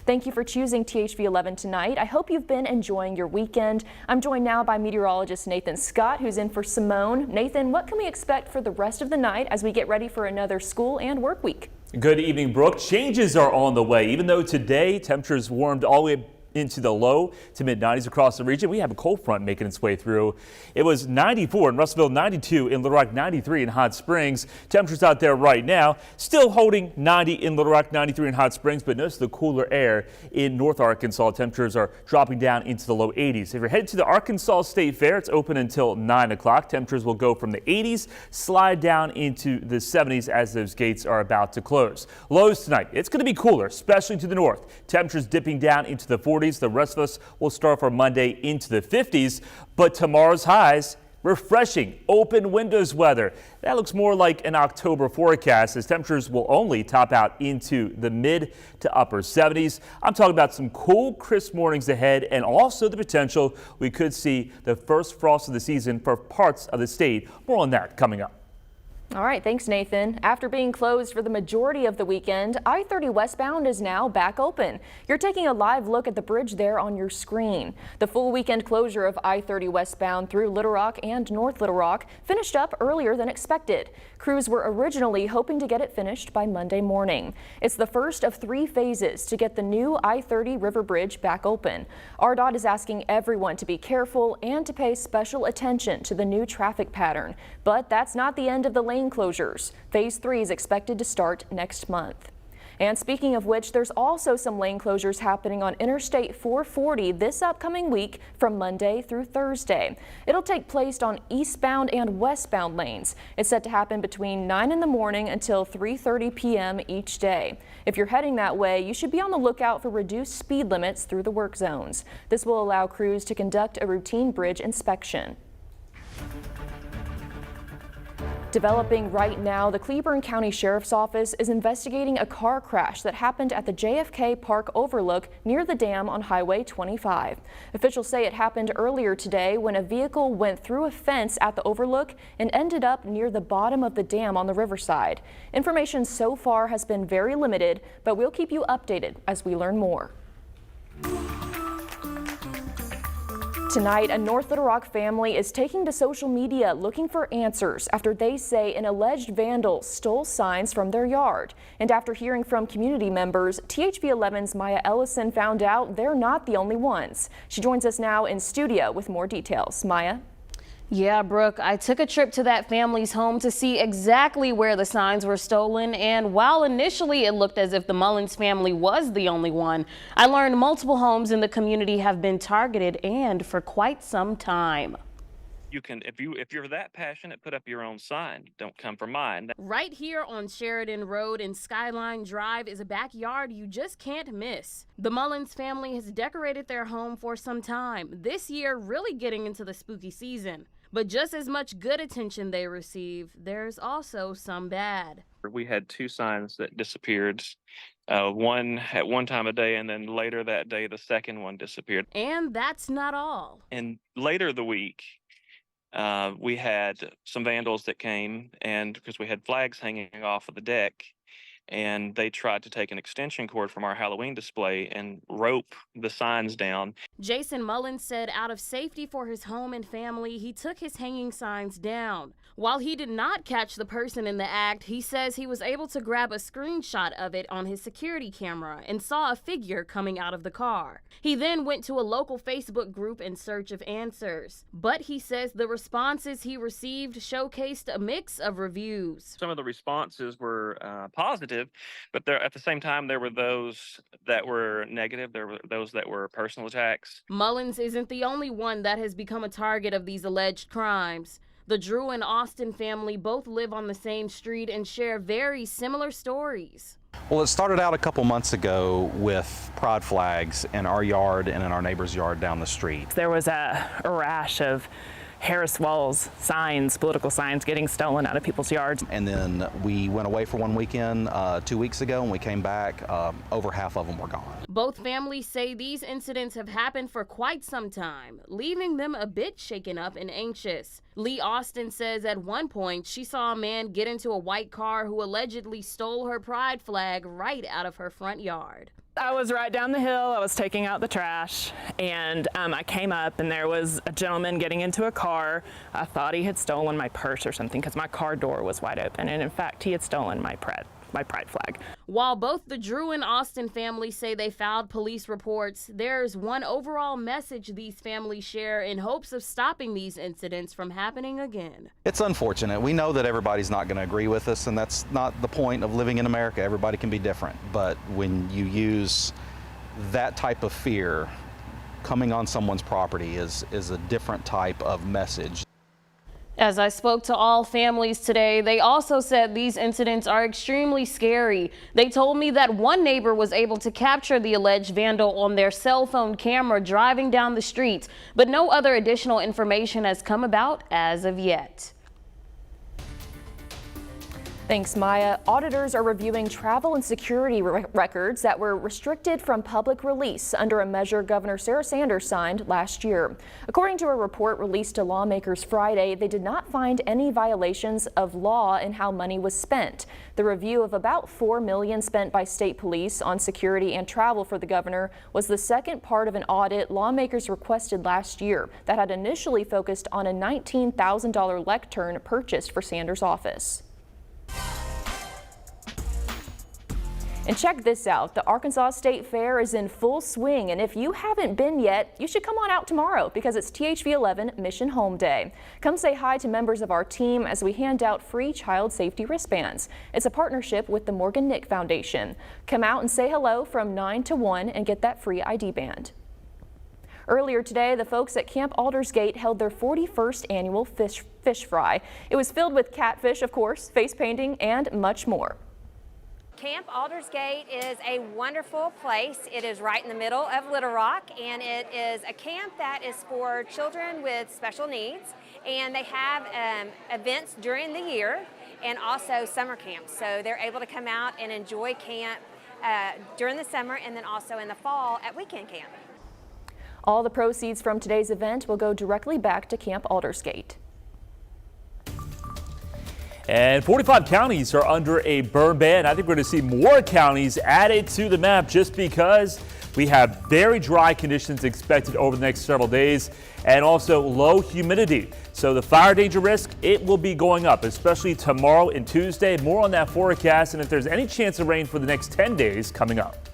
Thank you for choosing THV 11 tonight. I hope you've been enjoying your weekend. I'm joined now by meteorologist Nathan Scott, who's in for Simone. Nathan, what can we expect for the rest of the night as we get ready for another school and work week? Good evening, Brooke. Changes are on the way. Even though today temperatures warmed all the way into the low to mid-90s across the region, we have a cold front making its way through. It was 94 in Russellville, 92 in Little Rock, 93 in Hot Springs. Temperatures out there right now still holding 90 in Little Rock, 93 in Hot Springs, but notice the cooler air in North Arkansas. Temperatures are dropping down into the low 80s. If you're headed to the Arkansas State Fair, it's open until 9 o'clock. Temperatures will go from the 80s, slide down into the 70s as those gates are about to close. Lows tonight, it's going to be cooler, especially to the north. Temperatures dipping down into the 40s. The rest of us will start for Monday into the 50s, but tomorrow's highs, refreshing open windows weather. That looks more like an October forecast as temperatures will only top out into the mid to upper 70s. I'm talking about some cool, crisp mornings ahead and also the potential we could see the first frost of the season for parts of the state. More on that coming up. All right, thanks, Nathan. After being closed for the majority of the weekend, I-30 westbound is now back open. You're taking a live look at the bridge there on your screen. The full weekend closure of I-30 westbound through Little Rock and North Little Rock finished up earlier than expected. Crews were originally hoping to get it finished by Monday morning. It's the first of 3 phases to get the new I-30 River Bridge back open. RDOT is asking everyone to be careful and to pay special attention to the new traffic pattern. But that's not the end of the lane closures. Phase 3 is expected to start next month. And speaking of which, there's also some lane closures happening on Interstate 440 this upcoming week from Monday through Thursday. It'll take place on eastbound and westbound lanes. It's set to happen between 9 in the morning until 3:30 p.m. each day. If you're heading that way, you should be on the lookout for reduced speed limits through the work zones. This will allow crews to conduct a routine bridge inspection. Developing right now, the Cleburne County Sheriff's Office is investigating a car crash that happened at the JFK Park overlook near the dam on Highway 25. Officials say it happened earlier today when a vehicle went through a fence at the overlook and ended up near the bottom of the dam on the riverside. Information so far has been very limited, but we'll keep you updated as we learn more. Tonight, a North Little Rock family is taking to social media looking for answers after they say an alleged vandal stole signs from their yard. And after hearing from community members, THV 11's Maya Ellison found out they're not the only ones. She joins us now in studio with more details. Maya? Yeah, Brooke, I took a trip to that family's home to see exactly where the signs were stolen, and while initially it looked as if the Mullins family was the only one, I learned multiple homes in the community have been targeted and for quite some time. You can, if you're that passionate, put up your own sign. Don't come for mine. Right here on Sheridan Road and Skyline Drive is a backyard you just can't miss. The Mullins family has decorated their home for some time, this year really getting into the spooky season. But just as much good attention they receive, there's also some bad. We had 2 signs that disappeared. One at one time of day, and then later that day, the second one disappeared. And that's not all. And later the week, we had some vandals that came, and because we had flags hanging off of the deck, and they tried to take an extension cord from our Halloween display and rope the signs down. Jason Mullins said out of safety for his home and family, he took his hanging signs down. While he did not catch the person in the act, he says he was able to grab a screenshot of it on his security camera and saw a figure coming out of the car. He then went to a local Facebook group in search of answers. But he says the responses he received showcased a mix of reviews. Some of the responses were positive, but there, at the same time, there were those that were negative. There were those that were personal attacks. Mullins isn't the only one that has become a target of these alleged crimes. The Drew and Austin family both live on the same street and share very similar stories. Well, it started out a couple months ago with pride flags in our yard and in our neighbor's yard down the street. There was a rash of Harris Walls signs, political signs, getting stolen out of people's yards. And then we went away for one weekend 2 weeks ago, and we came back, over half of them were gone. Both families say these incidents have happened for quite some time, leaving them a bit shaken up and anxious. Lee Austin says at one point she saw a man get into a white car who allegedly stole her pride flag right out of her front yard. I was right down the hill. I was taking out the trash, and I came up, and there was a gentleman getting into a car. I thought he had stolen my purse or something because my car door was wide open, and in fact, he had stolen my pride flag. While both the Drew and Austin families say they filed police reports, there's one overall message these families share in hopes of stopping these incidents from happening again. It's unfortunate. We know that everybody's not going to agree with us, and that's not the point of living in America. Everybody can be different. But when you use that type of fear, coming on someone's property is a different type of message. As I spoke to all families today, they also said these incidents are extremely scary. They told me that one neighbor was able to capture the alleged vandal on their cell phone camera driving down the street, but no other additional information has come about as of yet. Thanks, Maya. Auditors are reviewing travel and security records that were restricted from public release under a measure Governor Sarah Sanders signed last year. According to a report released to lawmakers Friday, they did not find any violations of law in how money was spent. The review of about $4 million spent by state police on security and travel for the governor was the second part of an audit lawmakers requested last year that had initially focused on a $19,000 lectern purchased for Sanders' office. And check this out, the Arkansas State Fair is in full swing, and if you haven't been yet, you should come on out tomorrow because it's THV 11 Mission Home Day. Come say hi to members of our team as we hand out free child safety wristbands. It's a partnership with the Morgan Nick Foundation. Come out and say hello from 9 to 1 and get that free ID band. Earlier today, the folks at Camp Aldersgate held their 41st annual fish fry. It was filled with catfish, of course, face painting, and much more. Camp Aldersgate is a wonderful place. It is right in the middle of Little Rock, and it is a camp that is for children with special needs, and they have events during the year and also summer camps. So they're able to come out and enjoy camp during the summer and then also in the fall at weekend camp. All the proceeds from today's event will go directly back to Camp Aldersgate. And 45 counties are under a burn ban. I think we're going to see more counties added to the map just because we have very dry conditions expected over the next several days and also low humidity. So the fire danger risk, it will be going up, especially tomorrow and Tuesday. More on that forecast and if there's any chance of rain for the next 10 days coming up.